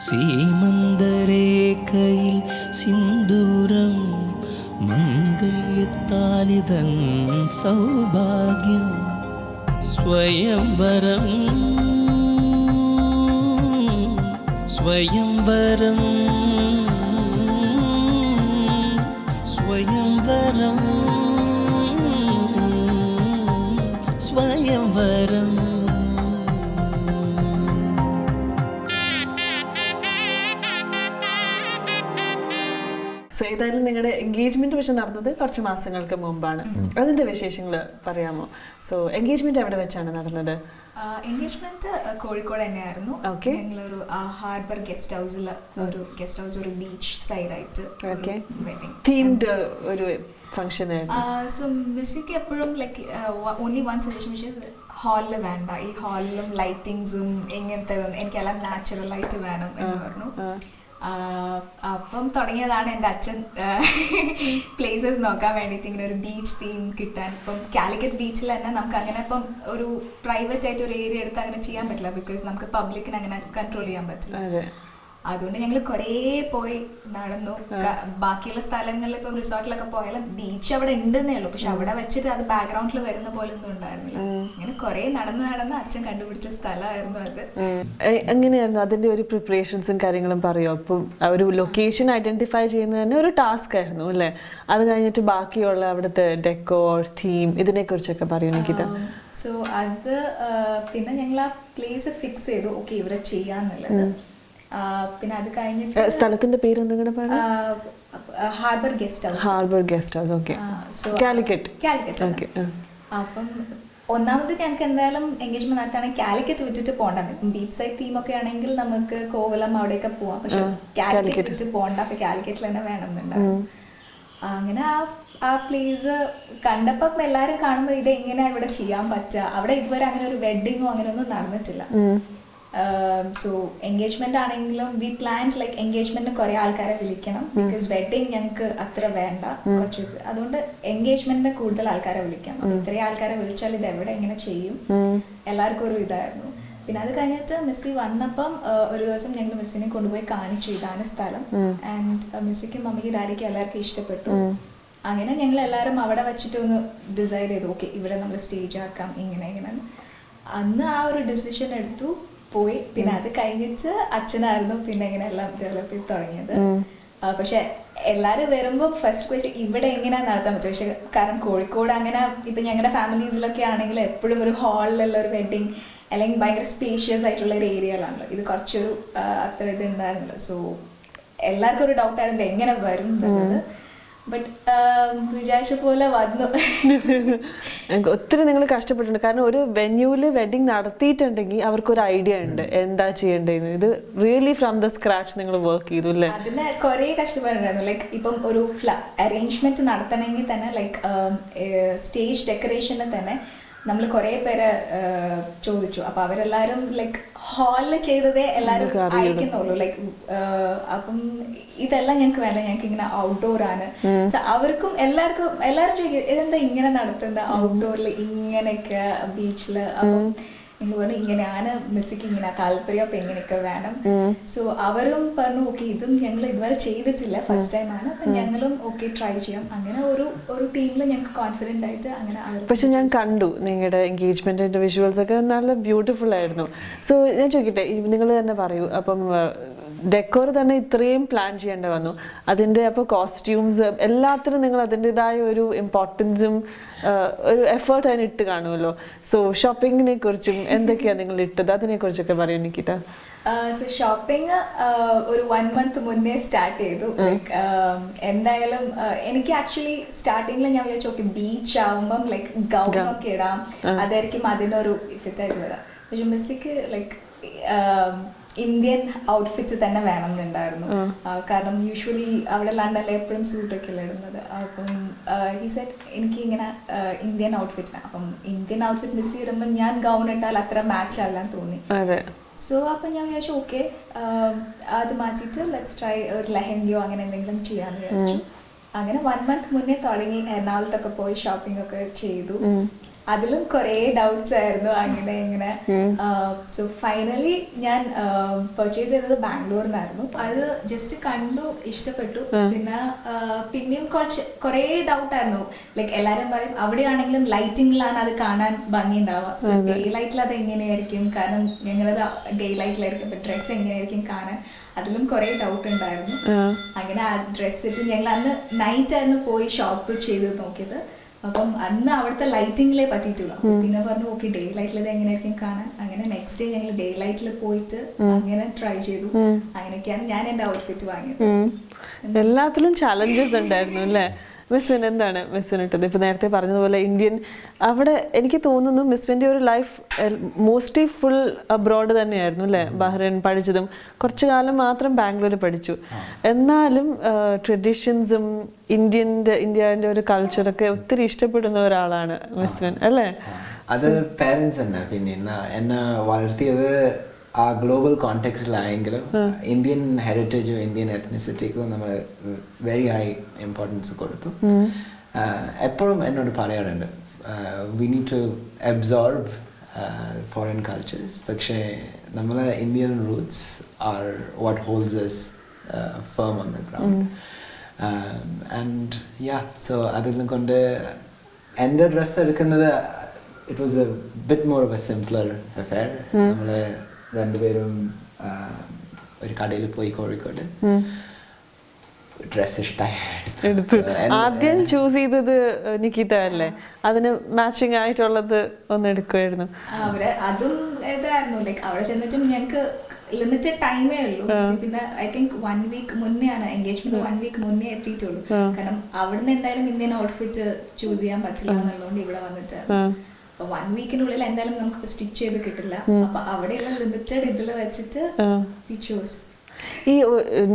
സീമന്തരേഖയിൽ സിന്ദൂരം മംഗല്യത്താലിതൻ സൗഭാഗ്യം സ്വയംവരം സ്വയംവരം സ്വയംവരം സ്വയംവരം. സോ ഏതായാലും നിങ്ങളുടെ എൻഗേജ്മെന്റ് പക്ഷെ നടന്നത് കുറച്ച് മാസങ്ങൾക്ക് മുമ്പാണ്. അതിന്റെ വിശേഷങ്ങൾ പറയാമോ? സോ എൻഗേജ്മെന്റ് എവിടെ വെച്ചാണ് നടന്നത്? എൻഗേജ്മെന്റ് കോഴിക്കോട് തന്നെയായിരുന്നു. ഞങ്ങളൊരു ഹാർബർ ഗസ്റ്റ് ഹൗസിൽ ഒരു ബീച്ച് സൈഡ് ആയിട്ട് തീംഡ് ഒരു ഫംഗ്ഷൻ ആയിരുന്നു. സോ മിസ്സിക്ക് എപ്പോഴും like only one suggestion which is ഹാളിൽ വേണ്ട, ഈ ഹാളിലും ലൈറ്റിങ്സും എങ്ങനത്തെ എനിക്കെല്ലാം നാച്ചുറൽ ആയിട്ട് വേണം എന്ന് പറഞ്ഞു. അപ്പം തുടങ്ങിയതാണ് എൻ്റെ അച്ഛൻ പ്ലേസസ് നോക്കാൻ വേണ്ടിയിട്ട് ഇങ്ങനെ ഒരു ബീച്ച് തീം കിട്ടാൻ. ഇപ്പം കാലിക്കറ്റ് ബീച്ചിൽ തന്നെ നമുക്ക് അങ്ങനെ ഇപ്പം ഒരു പ്രൈവറ്റ് ആയിട്ട് ഒരു ഏരിയ എടുത്ത് അങ്ങനെ ചെയ്യാൻ പറ്റില്ല, ബിക്കോസ് നമുക്ക് പബ്ലിക്കിന് അങ്ങനെ കൺട്രോൾ ചെയ്യാൻ പറ്റില്ല. അതുകൊണ്ട് ഞങ്ങൾ കുറേ പോയി നടന്നു. ബാക്കിയുള്ള സ്ഥലങ്ങളിൽ ഇപ്പം റിസോർട്ടിലൊക്കെ പോയാലും ബീച്ച് അവിടെ ഉണ്ടെന്നേ ഉള്ളൂ, പക്ഷെ അവിടെ വെച്ചിട്ട് അത് ബാക്ക്ഗ്രൗണ്ടിൽ വരുന്ന പോലെ ഒന്നും ഉണ്ടായിരുന്നില്ല. അങ്ങനെ കുറെ നടന്ന് അച്ഛൻ കണ്ടുപിടിച്ച സ്ഥലമായിരുന്നു അത്. എങ്ങനെയായിരുന്നു അതിന്റെ ഒരു പ്രിപ്പറേഷൻസും കാര്യങ്ങളും പറയോ? അപ്പം ഒരു ലൊക്കേഷൻ ഐഡന്റിഫൈ ചെയ്യുന്നത് തന്നെ ഒരു ടാസ്ക് ആയിരുന്നു അല്ലേ? അത് കഴിഞ്ഞിട്ട് ബാക്കിയുള്ള അവിടുത്തെ ഡെക്കോർ തീം ഇതിനെ കുറിച്ചൊക്കെ പറയൂ നികിത. സോ അത് പിന്നെ ഞങ്ങൾ ആ പ്ലേസ് ഫിക്സ് ചെയ്തു, ഓക്കെ ഇവിടെ ചെയ്യാന്നുള്ളത്. പിന്നെ അത് കഴിഞ്ഞിട്ട് സ്ഥലത്തിന്റെ പേര് ഒന്നും കൂടെ harbour guest house. Okay, Calicut. അപ്പം ഒന്നാമത് ഞങ്ങൾക്ക് എന്തായാലും എൻഗേജ്മെന്റ് നടത്തുകയാണെങ്കിൽ കാലിക്കറ്റ് വിട്ടിട്ട് പോകണ്ട. ബീച്ച് സൈഡ് തീമൊക്കെ ആണെങ്കിൽ നമുക്ക് കോവലം അവിടെയൊക്കെ പോവാം, പക്ഷെ കാലിക്കറ്റ് വിട്ട് പോകണ്ട, അപ്പൊ കാലിക്കറ്റിൽ തന്നെ വേണമെന്നുണ്ടാവും. അങ്ങനെ ആ പ്ലേസ് കണ്ടപ്പം എല്ലാരും കാണുമ്പോൾ ഇത് എങ്ങനെയാ ഇവിടെ ചെയ്യാൻ പറ്റുക? അവിടെ ഇതുവരെ അങ്ങനെ ഒരു വെഡിങ്ങോ അങ്ങനെ ഒന്നും നടന്നിട്ടില്ല. സോ എൻഗേജ്മെന്റ് ആണെങ്കിലും വി പ്ലാൻ ലൈക്ക് എൻഗേജ്മെന്റിന് കുറെ ആൾക്കാരെ വിളിക്കണം, ബിക്കോസ് വെഡിങ് ഞങ്ങൾക്ക് അത്ര വേണ്ട കുറച്ച്. അതുകൊണ്ട് എൻഗേജ്മെന്റിന് കൂടുതൽ ആൾക്കാരെ വിളിക്കാം. ഇത്രയും ആൾക്കാരെ വിളിച്ചാൽ ഇത് എവിടെ എങ്ങനെ ചെയ്യും, എല്ലാവർക്കും ഒരു ഇതായിരുന്നു. പിന്നെ അത് കഴിഞ്ഞിട്ട് മിസ്സി വന്നപ്പം ഒരു ദിവസം ഞങ്ങൾ മിസ്സിനെ കൊണ്ടുപോയി കാണിച്ചു, ഇതാണ് സ്ഥലം. ആൻഡ് മിസ്സിക്കും മമ്മിക്കും ഡാഡിക്കും എല്ലാവർക്കും ഇഷ്ടപ്പെട്ടു. അങ്ങനെ ഞങ്ങൾ എല്ലാവരും അവിടെ വെച്ചിട്ട് ഒന്ന് ഡിസൈഡ് ചെയ്തു, ഓക്കെ ഇവിടെ നമ്മൾ സ്റ്റേജ് ആക്കാം ഇങ്ങനെ. അന്ന് ആ ഒരു ഡിസിഷൻ എടുത്തു, പോയി. പിന്നെ അത് കഴിഞ്ഞിട്ട് അച്ഛനായിരുന്നു പിന്നെ ഇങ്ങനെ എല്ലാം ഡെവലപ്പ് ചെയ്ത് തുടങ്ങിയത്. പക്ഷെ എല്ലാരും വരുമ്പോ ഫസ്റ്റ് ക്വസ്റ്റ്യൻ ഇവിടെ എങ്ങനെയാ നടത്താൻ പറ്റും? പക്ഷെ കാരണം കോഴിക്കോട് അങ്ങനെ ഇപ്പൊ ഞങ്ങളുടെ ഫാമിലീസിലൊക്കെ ആണെങ്കിൽ എപ്പോഴും ഒരു ഹാളിലുള്ള ഒരു വെഡിങ് അല്ലെങ്കിൽ ഭയങ്കര സ്പേഷ്യസ് ആയിട്ടുള്ള ഒരു ഏരിയയിലാണല്ലോ. ഇത് കുറച്ചൊരു അത്ര ഇത് ഉണ്ടായിരുന്നല്ലോ. സോ എല്ലാവർക്കും ഒരു ഡൗട്ട് ആയിരുന്നു എങ്ങനെ വരും എന്നുള്ളത്. ബട്ട് വിചാരിച്ച പോലെ വന്നു. ഒത്തിരി നിങ്ങൾ കഷ്ടപ്പെട്ടിട്ടുണ്ട്, കാരണം ഒരു വെന്യൂല് വെഡിങ് നടത്തിയിട്ടുണ്ടെങ്കിൽ അവർക്കൊരു ഐഡിയ ഉണ്ട് എന്താ ചെയ്യേണ്ടതെന്ന്. ഇത് റിയലി ഫ്രം ദ സ്ക്രാച്ച് നിങ്ങൾ വർക്ക് ചെയ്തു അല്ലേ? അതിന് കുറെ കഷ്ടപ്പാടുണ്ടായിരുന്നു. ലൈക്ക് ഇപ്പം ഒരു അറേഞ്ച്മെന്റ് നടത്തണമെങ്കിൽ തന്നെ ലൈക്ക് സ്റ്റേജ് ഡെക്കറേഷന് തന്നെ നമ്മൾ കുറെ പേരെ ചോദിച്ചു. അപ്പൊ അവരെല്ലാരും ലൈക്ക് ഹാളിൽ ചെയ്തതേ എല്ലാരും അയക്കുന്നുള്ളൂ. ലൈക്ക് അപ്പം ഇതെല്ലാം ഞങ്ങൾക്ക് വേണ്ട, ഞങ്ങൾക്ക് ഇങ്ങനെ ഔട്ട്ഡോർ ആണ്. അവർക്കും എല്ലാരും ചോദിക്കും ഇതെന്താ ഇങ്ങനെ നടത്തുന്നത് ഔട്ട്ഡോറിൽ ഇങ്ങനെയൊക്കെ ബീച്ചില്. അപ്പം നിങ്ങൾ പറഞ്ഞു ഇങ്ങനെയാണ് മിസ്സിക്ക് ഇങ്ങനെ താല്പര്യം, അപ്പൊ എങ്ങനെയൊക്കെ വേണം. സോ അവരും പറഞ്ഞു ഓക്കെ ഇതും ഞങ്ങൾ ഇതുവരെ ചെയ്തിട്ടില്ല, ഫസ്റ്റ് ടൈം ആണ്, അപ്പൊ ഞങ്ങളും ഓക്കെ ട്രൈ ചെയ്യാം. അങ്ങനെ ഒരു ടീമിൽ ഞങ്ങൾക്ക് കോൺഫിഡന്റ് ആയിട്ട് അങ്ങനെ. പക്ഷെ ഞാൻ കണ്ടു നിങ്ങളുടെ എൻഗേജ്മെന്റിന്റെ വിഷ്വൽസ് ഒക്കെ നല്ല ബ്യൂട്ടിഫുൾ ആയിരുന്നു. സോ ഞാൻ ചോദിക്കട്ടെ, നിങ്ങൾ തന്നെ പറയൂ, അപ്പം ഡെക്കോർ തന്നെ ഇത്രയും പ്ലാൻ ചെയ്യേണ്ടി വന്നു, അതിൻ്റെ അപ്പോൾ കോസ്റ്റ്യൂംസ് എല്ലാത്തിനും നിങ്ങൾ അതിൻ്റെതായ ഒരു ഇമ്പോർട്ടൻസും ഒരു എഫേർട്ട് അതിന് ഇട്ട് കാണുമല്ലോ. സോ ഷോപ്പിങ്ങിനെ കുറിച്ചും എന്തൊക്കെയാണ് നിങ്ങൾ ഇട്ടത്, അതിനെ കുറിച്ചൊക്കെ പറയൂ നികിത. ഷോപ്പിംഗ് ഒരു 1 month മുന്നേ സ്റ്റാർട്ട് ചെയ്തു. എന്തായാലും എനിക്ക് ആക്ച്വലി സ്റ്റാർട്ടിങ്ങിൽ ഞാൻ വിചാരിച്ചു ഓക്കെ ബീച്ച് ആവുമ്പം ലൈക്ക് ഗൗണൊക്കെ ഇടാം, അതായിരിക്കും അതിനൊരു ഇഫക്റ്റ് ആയിട്ട് വരാം. പക്ഷെ മിസ്സിക്ക് ലൈക്ക് ഇന്ത്യൻ ഔട്ട്ഫിറ്റ് തന്നെ വേണമെന്നുണ്ടായിരുന്നു. കാരണം യൂഷ്വലി അവിടെ ലണ്ടനിൽ എപ്പോഴും സൂട്ടൊക്കെ അല്ലേ ഇടുന്നത്. അപ്പം ഹി സെറ്റ് എനിക്ക് ഇങ്ങനെ ഇന്ത്യൻ ഔട്ട്ഫിറ്റ്, അപ്പം ഇന്ത്യൻ ഔട്ട്ഫിറ്റ് മിസ് ചെയ്യുമ്പോൾ ഞാൻ ഗൗൺ ഇട്ടാൽ അത്ര മാച്ച് ആകാൻ തോന്നി. സോ അപ്പം ഞാൻ വിചാരിച്ചു ഓക്കെ അത് മാറ്റിയിട്ട് ലെറ്റ്സ് ട്രൈ ഒരു ലെഹങ്കയോ അങ്ങനെ എന്തെങ്കിലും ചെയ്യാമെന്ന് വിചാരിച്ചു. അങ്ങനെ 1 month മുന്നേ തുടങ്ങി, എറണാകുളത്തൊക്കെ പോയി ഷോപ്പിംഗ് ഒക്കെ ചെയ്തു. അതിലും കുറേ ഡൗട്ട്സ് ആയിരുന്നു അങ്ങനെ ഇങ്ങനെ. സോ ഫൈനലി ഞാൻ പർച്ചേസ് ചെയ്തത് ബാംഗ്ലൂരിനായിരുന്നു. അത് ജസ്റ്റ് കണ്ടു, ഇഷ്ടപ്പെട്ടു. പിന്നെയും കുറേ ഡൗട്ടായിരുന്നു. ലൈക്ക് എല്ലാവരും പറയും അവിടെയാണെങ്കിലും ലൈറ്റിങ്ങിലാണ് അത് കാണാൻ ഭംഗി ഉണ്ടാവുക. സോ ഡേ ലൈറ്റിൽ അത് എങ്ങനെയായിരിക്കും, കാരണം ഞങ്ങളത് ഡേ ലൈറ്റിലായിരിക്കും, അപ്പൊ ഡ്രസ്സ് എങ്ങനെയായിരിക്കും കാണാൻ, അതിലും കുറെ ഡൗട്ട് ഉണ്ടായിരുന്നു. അങ്ങനെ ആ ഡ്രസ്സ് ഇട്ട് ഞങ്ങൾ അന്ന് നൈറ്റ് ആയിരുന്നു പോയി ഷോപ്പ് ചെയ്ത് നോക്കിയത്. അപ്പം അന്ന് അവിടുത്തെ ലൈറ്റിങ്ങിലേ പറ്റിയിട്ടുള്ളൂ. പിന്നെ പറഞ്ഞു ഓക്കെ ഡേ ലൈറ്റിൽ ഇത് എങ്ങനെയായിരിക്കും കാണാൻ. അങ്ങനെ നെക്സ്റ്റ് ഡേ ഞങ്ങൾ ഡേ ലൈറ്റിൽ പോയിട്ട് അങ്ങനെ ട്രൈ ചെയ്തു. അങ്ങനെയൊക്കെയാണ് ഞാൻ എൻ്റെ ഔട്ട്ഫിറ്റ് വാങ്ങിയത്. എല്ലാത്തിലും ചാലഞ്ചസ് ഉണ്ടായിരുന്നു അല്ലേ? മിസ്വിൻ എന്താണ് മിസ്വിൻ ഇട്ടത്? ഇപ്പം നേരത്തെ പറഞ്ഞതുപോലെ ഇന്ത്യൻ അവിടെ എനിക്ക് തോന്നുന്നു മിസ്വിൻ്റെ ഒരു ലൈഫ് മോസ്റ്റ്ലി ഫുൾ അബ്രോഡ് തന്നെയായിരുന്നു അല്ലേ? ബഹ്റൈൻ പഠിച്ചതും കുറച്ചു കാലം മാത്രം ബാംഗ്ലൂർ പഠിച്ചു. എന്നാലും ട്രഡീഷൻസും ഇന്ത്യൻ്റെ ഒരു കൾച്ചറൊക്കെ ഒത്തിരി ഇഷ്ടപ്പെടുന്ന ഒരാളാണ് മിസ്വിൻ അല്ലേ? അത് പേരൻസ് തന്നെ. പിന്നെ എന്നെ വളർത്തിയത് ആ ഗ്ലോബൽ കോണ്ടെക്സ്റ്റിലായെങ്കിലും ഇന്ത്യൻ ഹെറിറ്റേജും ഇന്ത്യൻ എത്നിസിറ്റിക്കും നമ്മൾ വെരി ഹൈ ഇമ്പോർട്ടൻസ് കൊടുത്തു. എപ്പോഴും എന്നോട് പറയാറുണ്ട് we need to absorb foreign cultures, പക്ഷേ നമ്മളെ Indian roots are what holds us firm on the ground. And yeah, so അതിൽ കൊണ്ട് എൻ്റെ ഡ്രസ്സ് എടുക്കുന്നത് it was A bit more of A simpler affair. നമ്മൾ രണ്ടുപേരും ഒരു കടയിൽ പോയി കോഴിക്കോട് ഡ്രസ് എടുത്തു. ആദ്യം ചൂസ് ചെയ്തത് നിക്കിത അല്ലേ? അതിന് മാച്ചിങ് ആയിട്ടുള്ളത് ഒന്ന് എടുക്കുമായിരുന്നു. അതും ഇതായിരുന്നു. ലൈക്ക് അവിടെ ചെന്നിട്ടും ഞങ്ങൾക്ക് ലിമിറ്റഡ് ടൈമേ ഉള്ളൂ. പിന്നെ ഐ തിങ്ക് 1 വീക്ക് മുന്നെയാണ് എൻഗേജ്മെന്റ്, 1 വീക്ക് മുന്നേ എത്തിയിട്ടുള്ളൂ. കാരണം അവിടുന്ന് എന്തായാലും ഇന്ത്യൻ ഔട്ട്ഫിറ്റ് ചൂസ് ചെയ്യാൻ പറ്റില്ല എന്നുള്ളതുകൊണ്ട് ഇവിടെ വന്നിട്ട് 1 വീക്കിനുള്ളിൽ എന്തായാലും നമുക്ക് സ്റ്റിച്ച് ചെയ്ത് കിട്ടില്ല. അപ്പൊ അവിടെയുള്ള ലിമിറ്റഡ് ഇതിൽ വെച്ചിട്ട് വി ചൂസ്. ഈ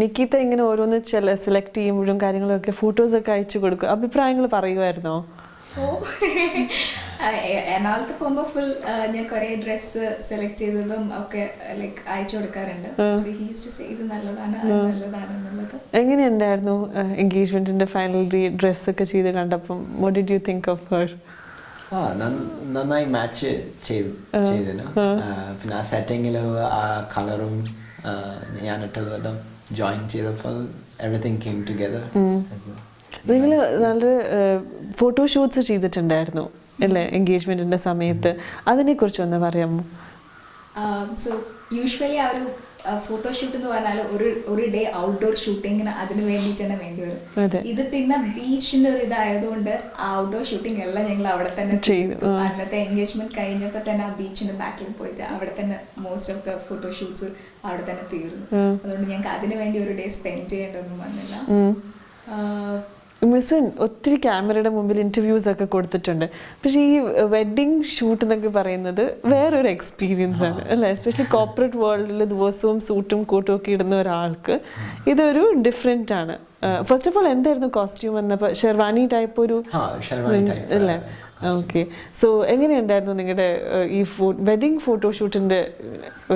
നിക്കിത ഇങ്ങനെ ഓരോന്ന് സെലക്ട് ചെയ്യുമ്പോഴും കാര്യങ്ങളൊക്കെ ഫോട്ടോസൊക്കെ അയച്ചു കൊടുക്കും, അഭിപ്രായങ്ങൾ പറയുമായിരുന്നോ? എറണാകുളത്ത് പോകുമ്പോൾ ഫുൾ ഞാൻ കുറെ ഡ്രസ്സ് സെലക്ട് ചെയ്തതും ഒക്കെ ലൈക്ക് അയച്ചു കൊടുക്കാറുണ്ട്. ഇത് നല്ലതാണ് എന്നുള്ളത്. എങ്ങനെയുണ്ടായിരുന്നു എൻഗേജ്മെന്റിന്റെ ഫൈനൽ ഡ്രസ് ഒക്കെ ചെയ്ത് കണ്ടപ്പം? What did you think of her? നന്നായി മാച്ച് ചെയ്തിരുന്നു. പിന്നെ ആ സെറ്റിങ്ങിലും ആ കളറും ഞാൻ ഇട്ടതെല്ലാം ജോയിൻ ചെയ്തപ്പോൾ എവറിത്തിങ് കെയിം ടുഗദർ. നിങ്ങൾ നല്ല ഫോട്ടോഷൂട്ട്സ് ചെയ്തിട്ടുണ്ടായിരുന്നു അല്ലേ എൻഗേജ്മെന്റിന്റെ സമയത്ത്? അതിനെക്കുറിച്ച് ഒന്ന് പറയാമോ? സോ യൂഷ്വലി ആ ഒരു ഫോട്ടോഷൂട്ട് എന്ന് പറഞ്ഞാൽ ഒരു ഡേ ഔട്ട്ഡോർ ഷൂട്ടിങ്ങിന് അതിന് വേണ്ടിയിട്ട് തന്നെ വേണ്ടി വരും. ഇത് പിന്നെ ബീച്ചിന്റെ ഒരു ഇതായതുകൊണ്ട് ഔട്ട്ഡോർ ഷൂട്ടിംഗ് എല്ലാം ഞങ്ങൾ അവിടെ തന്നെ ചെയ്തു. അന്നത്തെ എൻഗേജ്മെന്റ് കഴിഞ്ഞപ്പോൾ തന്നെ ആ ബീച്ചിന്റെ ബാക്കിൽ പോയിട്ട് അവിടെ തന്നെ മോസ്റ്റ് ഓഫ് ദ ഫോട്ടോഷൂട്ട്സ് അവിടെ തന്നെ തീർന്നു. അതുകൊണ്ട് ഞങ്ങൾക്ക് അതിന് വേണ്ടി ഒരു ഡേ സ്പെൻഡ് ചെയ്യേണ്ടതൊന്നും വന്നില്ല. മിസ്വിൻ ഒത്തിരി ക്യാമറയുടെ മുമ്പിൽ ഇൻ്റർവ്യൂസ് ഒക്കെ കൊടുത്തിട്ടുണ്ട്. പക്ഷേ ഈ വെഡ്ഡിങ് ഷൂട്ട് എന്നൊക്കെ പറയുന്നത് വേറൊരു എക്സ്പീരിയൻസ് ആണ് അല്ലേ? എസ്പെഷ്യലി കോർപ്പറേറ്റ് വേൾഡിൽ ദിവസവും സൂട്ടും കോട്ടും ഒക്കെ ഇടുന്ന ഒരാൾക്ക് ഇതൊരു ഡിഫറെൻ്റ് ആണ്. ഫസ്റ്റ് ഓഫ് ഓൾ എന്തായിരുന്നു കോസ്റ്റ്യൂം എന്നപ്പോൾ? ഷെർവാനി ടൈപ്പ് ഒരു അല്ലേ? ഓക്കെ. സോ എങ്ങനെയുണ്ടായിരുന്നു നിങ്ങളുടെ ഈ വെഡ്ഡിങ് ഫോട്ടോഷൂട്ടിൻ്റെ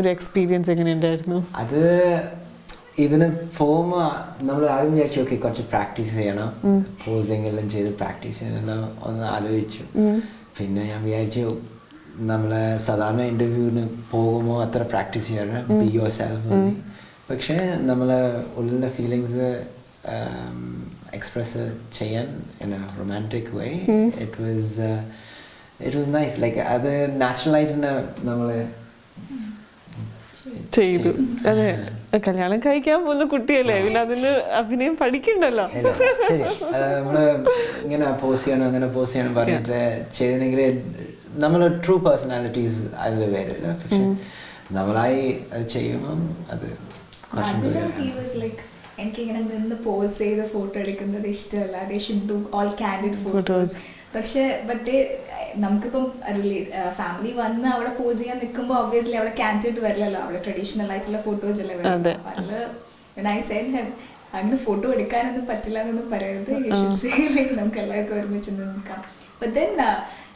ഒരു എക്സ്പീരിയൻസ് എങ്ങനെയുണ്ടായിരുന്നു? അത് ഇതിന് പോകുമ്പോൾ നമ്മൾ ആദ്യം വിചാരിച്ചു ഓക്കെ കുറച്ച് പ്രാക്ടീസ് ചെയ്യണം, പോസിങ് എല്ലാം ചെയ്ത് പ്രാക്ടീസ് ചെയ്യണം ഒന്ന് ആലോചിച്ചു. പിന്നെ ഞാൻ വിചാരിച്ചു നമ്മൾ സാധാരണ ഇൻ്റർവ്യൂവിന് പോകുമ്പോൾ അത്ര പ്രാക്ടീസ് ചെയ്യാറ്, ബി യുവർ സെൽഫ്. പക്ഷേ നമ്മളെ ഉള്ളിലെ ഫീലിങ്സ് എക്സ്പ്രസ് ചെയ്യാൻ in A romantic way it was nice. Like അത് നാച്ചുറലായിട്ട് തന്നെ നമ്മൾ ചെയ്തു. അതെ, കല്യാണം കഴിക്കാൻ പോകുന്ന കുട്ടിയല്ലേ, പിന്നെ അതിന് അഭിനയം പഠിക്കണ്ടല്ലോ. നമ്മള് ഇങ്ങനെ പോസ് ചെയ്യണം അങ്ങനെ പോസ് ചെയ്യണം പറഞ്ഞിട്ട് ചെയ്തെങ്കിൽ നമ്മളെ ട്രൂ പേഴ്സണാലിറ്റീസ് അതിൽ വരില്ല. പക്ഷെ നമ്മളായി അത് ചെയ്യുമ്പം അത് എനിക്കിങ്ങനെ നിന്ന് പോസ് ചെയ്ത് ഫോട്ടോ എടുക്കുന്നത് ഇഷ്ടമല്ല. They should do all candid photos. പക്ഷെ നമുക്കിപ്പം ഫാമിലി വന്ന് അവിടെ പോസ് ചെയ്യാൻ നിൽക്കുമ്പോൾ ഒബ്വിയസ്ലി അവിടെ കാൻഡിഡ് വരില്ലല്ലോ, അവിടെ ട്രഡീഷണൽ ആയിട്ടുള്ള ഫോട്ടോസ് അല്ലേ വരുന്നത്. അങ്ങനെ ഫോട്ടോ എടുക്കാനൊന്നും പറ്റില്ല എന്നൊന്നും പറയരുത്. നമുക്ക് എല്ലാവർക്കും ഒരുമിച്ച് നിൽക്കാം. ബട്ട് ദെൻ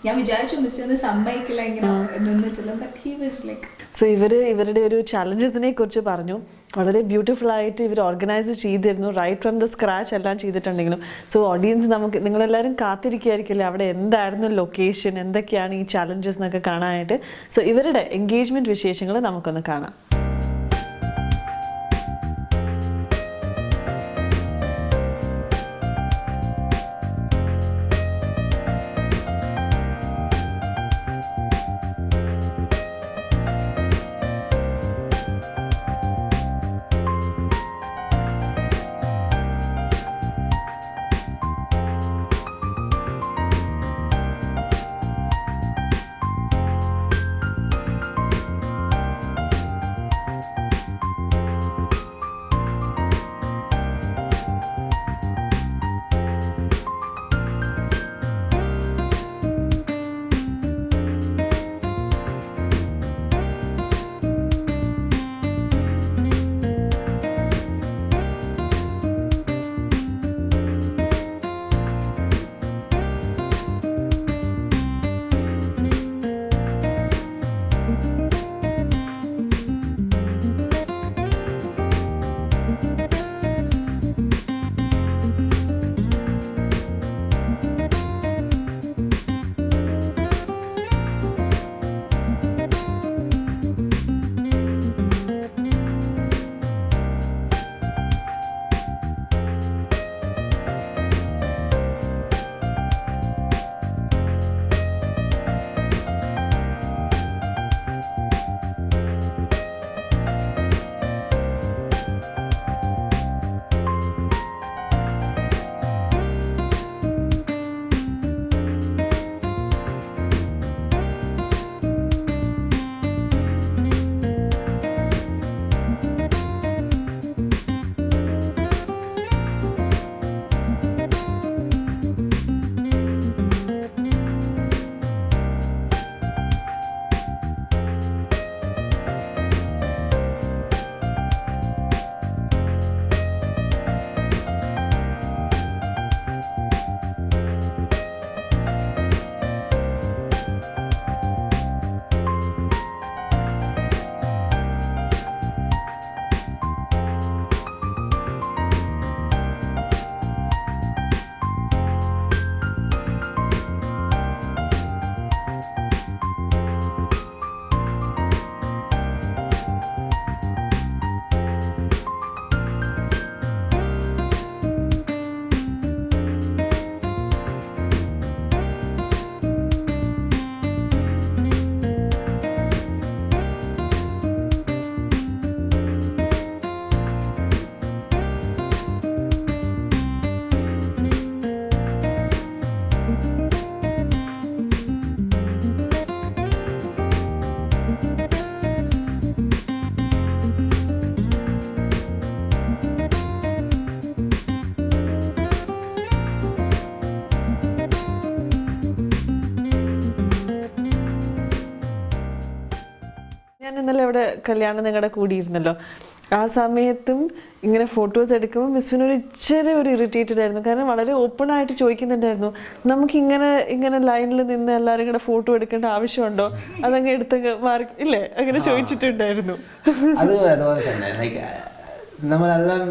ഞാൻ വിചാരിച്ചു മിസ് ഒന്ന് സമ്മതിക്കില്ല ഇങ്ങനെ നിന്നിട്ടില്ല, but he was like. So ഇവരുടെ ഒരു ചലഞ്ചസിനെ കുറിച്ച് പറഞ്ഞു. വളരെ ബ്യൂട്ടിഫുൾ ആയിട്ട് ഇവർ ഓർഗനൈസ് ചെയ്തിരുന്നു, റൈറ്റ് ഫ്രം ദ സ്ക്രാച്ച് എല്ലാം ചെയ്തിട്ടുണ്ടെങ്കിലും. സോ ഓഡിയൻസ് നമുക്ക് നിങ്ങളെല്ലാവരും കാത്തിരിക്കുകയായിരിക്കില്ലേ അവിടെ എന്തായിരുന്നു ലൊക്കേഷൻ, എന്തൊക്കെയാണ് ഈ ചലഞ്ചസ് എന്നൊക്കെ കാണാനായിട്ട്. സോ ഇവരുടെ എൻഗേജ്മെൻറ്റ് വിശേഷങ്ങൾ നമുക്കൊന്ന് കാണാം. ഞാൻ ഇന്നലെ ഇവിടെ കല്യാണം നിങ്ങളുടെ കൂടിയിരുന്നല്ലോ, ആ സമയത്തും ഇങ്ങനെ ഫോട്ടോസ് എടുക്കുമ്പോൾ മിസ്വിന് ഒരു ഇച്ചിരി ഒരു ഇറിറ്റേറ്റഡ് ആയിരുന്നു. കാരണം വളരെ ഓപ്പൺ ആയിട്ട് ചോദിക്കുന്നുണ്ടായിരുന്നു, നമുക്കിങ്ങനെ ലൈനിൽ നിന്ന് എല്ലാവരും കൂടെ ഫോട്ടോ എടുക്കേണ്ട ആവശ്യമുണ്ടോ, അതങ്ങ് എടുത്തങ്ങ് മാറി ഇല്ലേ, അങ്ങനെ ചോദിച്ചിട്ടുണ്ടായിരുന്നു. അത് അതുപോലെ തന്നെ ലൈക്ക് നമ്മളെല്ലാം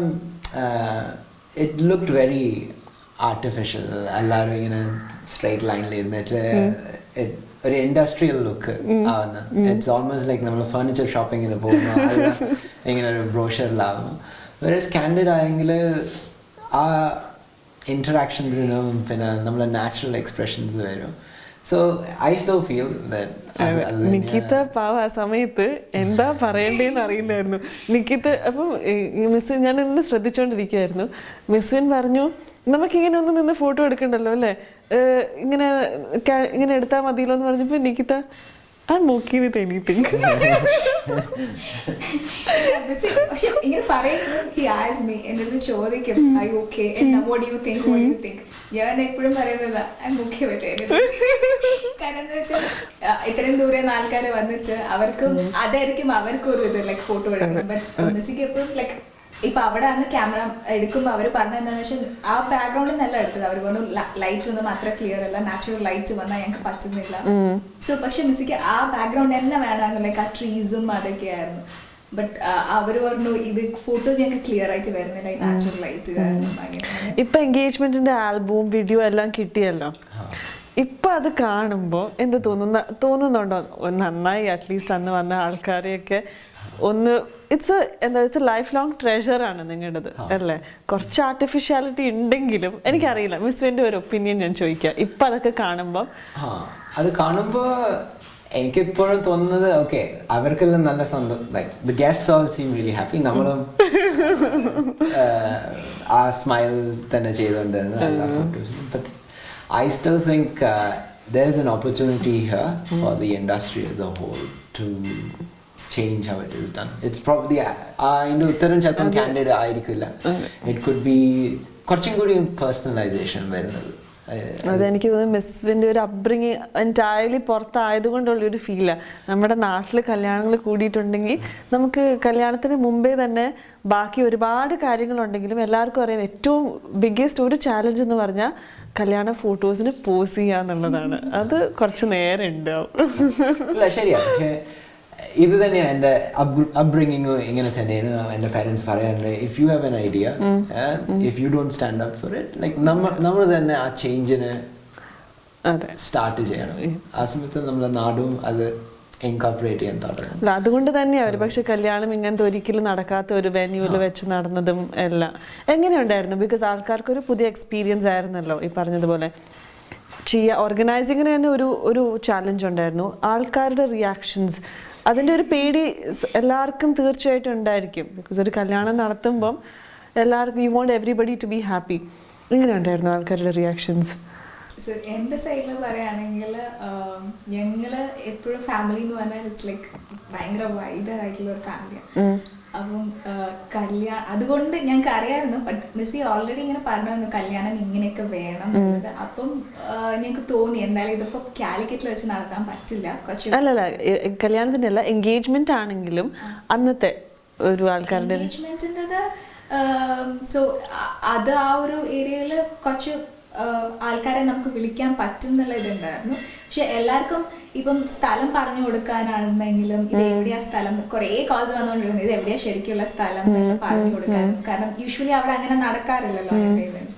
ഇറ്റ് ലുക്ക്ഡ് വെരി ആർട്ടിഫിഷ്യൽ. എല്ലാവരും ഇങ്ങനെ സ്ട്രൈറ്റ് ലൈനിൽ ഇരുന്നിട്ട് ഒരു ഇൻഡസ്ട്രിയൽ ലുക്ക് ആവുന്നു. ഇറ്റ്സ് ഓൾമോസ്റ്റ് ലൈക്ക് നമ്മൾ ഫർണിച്ചർ ഷോപ്പിങ്ങിന് പോകുന്നു, ഇങ്ങനെ ഒരു ബ്രോഷറിലാവുന്നു. വേറെ കാൻഡിഡ് ആയെങ്കിൽ ആ ഇൻറ്ററാക്ഷൻസിനും പിന്നെ നമ്മളെ നാച്ചുറൽ എക്സ്പ്രഷൻസ് വരും. So I still feel that Nikitha പാവ ആ സമയത്ത് എന്താ പറയണ്ടേന്ന് അറിയില്ലായിരുന്നു. നിക്കിത അപ്പം മിസ് ഞാൻ ഇന്ന് ശ്രദ്ധിച്ചുകൊണ്ടിരിക്കുകയായിരുന്നു. മിസ്വിൻ പറഞ്ഞു, നമുക്കിങ്ങനെ ഒന്ന് നിന്ന് ഫോട്ടോ എടുക്കണ്ടല്ലോ അല്ലേ, ഇങ്ങനെ എടുത്താൽ മതിയല്ലോ എന്ന് പറഞ്ഞപ്പോൾ നിക്കിത I'm okay with anything. പക്ഷെ ഇങ്ങനെ പറയുമ്പോൾ he asked me, എൻ്റെ അടുത്ത് ചോദിക്കും are you okay and what do you think. ഞാൻ എപ്പോഴും പറയുന്നത് I'm okay with anything. കാരണം എന്താ വെച്ചാൽ ഇത്രയും ദൂരെ ആൾക്കാർ വന്നിട്ട് അവർക്കും അതായിരിക്കും അവർക്കൊരു ഇത് ലൈക്ക് ഫോട്ടോ എടുക്കണം. ബട്ട് മിസ്സിക്ക് എപ്പോഴും ലൈക്ക് ഇപ്പൊ അവിടെ അന്ന് ക്യാമറ എടുക്കുമ്പോൾ അവർ പറഞ്ഞ എന്താണെന്ന് വെച്ചാൽ ആ ബാക്ക്ഗ്രൗണ്ടിൽ നല്ല എടുത്തത്. അവർ പറഞ്ഞു ലൈറ്റ് ഒന്നും അത്ര ക്ലിയർ അല്ല, നാച്ചുറൽ ലൈറ്റ് വന്നാൽ ഞങ്ങൾക്ക് പറ്റുന്നില്ല. സോ പക്ഷെ മിസ്സിക്ക് ആ ബാക്ക്ഗ്രൗണ്ട് തന്നെ വേണമെന്ന്, ലൈക്ക് ആ ട്രീസും അതൊക്കെയായിരുന്നു. ബട്ട് അവർ പറഞ്ഞു ഇത് ഫോട്ടോ ഞങ്ങൾക്ക് ക്ലിയർ ആയിട്ട് വരുന്നില്ല, നാച്ചുറൽ ലൈറ്റ് കാരണം. ഇപ്പൊ എൻഗേജ്മെന്റിന്റെ ആൽബവും വീഡിയോ എല്ലാം കിട്ടിയല്ലോ, ഇപ്പൊ അത് കാണുമ്പോൾ എന്ത് തോന്നുന്നുണ്ടോ? നന്നായി അറ്റ്ലീസ്റ്റ് അന്ന് വന്ന ആൾക്കാരെയൊക്കെ ഒന്ന് ഇറ്റ്സ് ലൈഫ് ലോങ് ട്രഷറാണ് നിങ്ങളുടേത് അല്ലേ? കുറച്ച് ആർട്ടിഫിഷ്യാലിറ്റി ഉണ്ടെങ്കിലും എനിക്കറിയില്ല, മിസ്വിന്റെ ഒരു ഒപ്പീനിയൻ ഞാൻ ചോദിക്കാം. ഇപ്പൊ അതൊക്കെ കാണുമ്പോൾ അത് കാണുമ്പോൾ എനിക്കിപ്പോഴും തോന്നുന്നത് ഓക്കെ അവർക്കെല്ലാം നല്ല സന്തോഷം. Like the guests all seem really happy. നമ്മളും ആ സ്മൈൽ തന്നെ ചെയ്തുകൊണ്ട് but I still think there's an opportunity here for the industry as a whole to change how it is done. It's probably ഉത്തരം ചിലപ്പം candid ആയിരിക്കില്ല. It could be കുറച്ചും കൂടി personalisation വരുന്നത്. അതെനിക്ക് തോന്നുന്നു മിസ്വിൻ്റെ ഒരു അപ്ബ്രിങ്ങിങ് എൻറ്റയർലി പുറത്തായതുകൊണ്ടുള്ളൊരു ഫീലാണ്. നമ്മുടെ നാട്ടിൽ കല്യാണങ്ങൾ കൂടിയിട്ടുണ്ടെങ്കിൽ നമുക്ക് കല്യാണത്തിന് മുമ്പേ തന്നെ ബാക്കി ഒരുപാട് കാര്യങ്ങളുണ്ടെങ്കിലും എല്ലാവർക്കും അറിയാം ഏറ്റവും ബിഗ്ഗസ്റ്റ് ഒരു ചാലഞ്ച് എന്ന് പറഞ്ഞാൽ കല്യാണ ഫോട്ടോസിന് പോസ് ചെയ്യുക എന്നുള്ളതാണ്. അത് കുറച്ച് നേരം ഉണ്ടാവും. ശരിയാണ്. പക്ഷേ ഇത് തന്നെയാണ് എൻ്റെ അപ്ബ്രിങ്ങിങ്. ഇങ്ങനെ തന്നെയാണ് എൻ്റെ പാരൻസ് പറയാറുണ്ട്, if you have an idea, if you don't stand up for it, like നമ്മൾ തന്നെ ആ ചേഞ്ചിന് സ്റ്റാർട്ട് ചെയ്യണം. ആ സമയത്ത് നമ്മുടെ നാടും അത് ഇൻകോർപ്പറേറ്റ് ചെയ്യാൻ തുടങ്ങും. അല്ല അതുകൊണ്ട് തന്നെയാണ് അവർ പക്ഷെ കല്യാണം ഇങ്ങനത്തെ ഒരിക്കലും നടക്കാത്ത ഒരു വെന്യൂവിൽ വെച്ച് നടന്നതും എല്ലാം എങ്ങനെയുണ്ടായിരുന്നു? ബിക്കോസ് ആൾക്കാർക്കൊരു പുതിയ എക്സ്പീരിയൻസ് ആയിരുന്നല്ലോ ഈ പറഞ്ഞതുപോലെ. ഓർഗനൈസിങ്ങിന് തന്നെ ഒരു ചാലഞ്ച് ഉണ്ടായിരുന്നു. ആൾക്കാരുടെ റിയാക്ഷൻസ്, അതിൻ്റെ ഒരു പേടി എല്ലാവർക്കും തീർച്ചയായിട്ടും ഉണ്ടായിരിക്കും. ബിക്കോസ് ഒരു കല്യാണം നടത്തുമ്പം എല്ലാവർക്കും you want everybody to be happy. എങ്ങനെ ഉണ്ടായിരുന്നു ആൾക്കാരുടെ റിയാക്ഷൻസ്? എൻ്റെ സൈഡിൽ പറയുകയാണെങ്കിൽ ഞങ്ങൾ എപ്പോഴും ഫാമിലി എന്ന് പറഞ്ഞാൽ ഇറ്റ്സ് ലൈക്ക് ഭയങ്കര വൈഡറായിട്ടുള്ള ഒരു ഫാമിലിയാണ്. അപ്പം കല്യാണം അതുകൊണ്ട് ഞങ്ങൾക്ക് അറിയാമായിരുന്നു. ബട്ട് മിസ്സി ഓൾറെഡി ഇങ്ങനെ പറഞ്ഞു കല്യാണം ഇങ്ങനെയൊക്കെ വേണം എന്നുള്ളത്. അപ്പം ഞങ്ങൾക്ക് തോന്നി എന്തായാലും ഇതിപ്പോ കാലിക്കറ്റിൽ വെച്ച് നടത്താൻ പറ്റില്ല. അല്ലല്ല കല്യാണത്തിൻ്റെ അല്ല, എൻഗേജ്മെന്റ് ആണെങ്കിലും അന്നത്തെ ഒരു ആൾക്കാരുടെ എൻഗേജ്മെന്റിൻ്റെത്. സോ അത് ആ ഒരു ഏരിയയിൽ കുറച്ച് ആൾക്കാരെ നമുക്ക് വിളിക്കാൻ പറ്റും എന്നുള്ള ഇതുണ്ടായിരുന്നു. പക്ഷെ എല്ലാവർക്കും ഇപ്പം സ്ഥലം പറഞ്ഞു കൊടുക്കാനാണെന്നെങ്കിലും ഇത് എവിടെയാ സ്ഥലം, കുറേ കോൾസ് വന്നുകൊണ്ടിരുന്നു ഇത് എവിടെയാ ശരിക്കുള്ള സ്ഥലം എന്നൊക്കെ പറഞ്ഞു കൊടുക്കാനും. കാരണം യൂഷ്വലി അവിടെ അങ്ങനെ നടക്കാറില്ലല്ലോ എൻ്റർടൈൻമെന്റ്.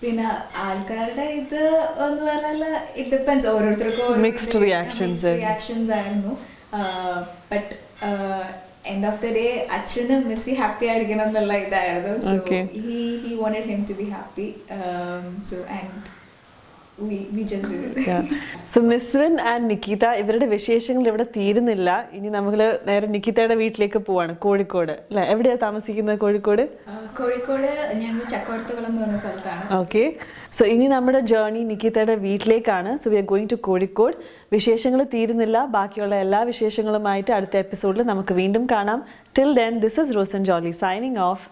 പിന്നെ ആൾക്കാരുടെ ഇത് എന്ന് പറഞ്ഞാൽ ഇറ്റ് ഡിപ്പെൻസ്, ഓരോരുത്തർക്കും മിക്സ്ഡ് റിയാക്ഷൻസ് ആയിരുന്നു. But end of the day അച്ഛന് മിസ്സി ഹാപ്പി ആയിരിക്കണം എന്നുള്ള ഇതായിരുന്നു. So he wanted him to be happy, so and we just did it. So Miswin and Nikitha ഇവരുടെ വിശേഷങ്ങൾ ഇവിടെ തീരുന്നില്ല. ഇനി നമ്മൾ നേരെ നിക്കിതയുടെ വീട്ടിലേക്ക് പോവാണ്, കോഴിക്കോട് അല്ലേ? എവിടെയാ താമസിക്കുന്നത്? കോഴിക്കോട് ഞങ്ങൾ ചക്കോർത്തുകുളം എന്ന് പറഞ്ഞ സ്ഥലത്താണ്. ഓക്കെ, സോ ഇനി നമ്മുടെ ജേർണി നിക്കിതയുടെ വീട്ടിലേക്കാണ്. So we are going to Kozhikode. വിശേഷങ്ങൾ തീരുന്നില്ല, ബാക്കിയുള്ള എല്ലാ വിശേഷങ്ങളുമായിട്ട് അടുത്ത എപ്പിസോഡിൽ നമുക്ക് വീണ്ടും കാണാം. Till then this is Rosan Jolly signing off.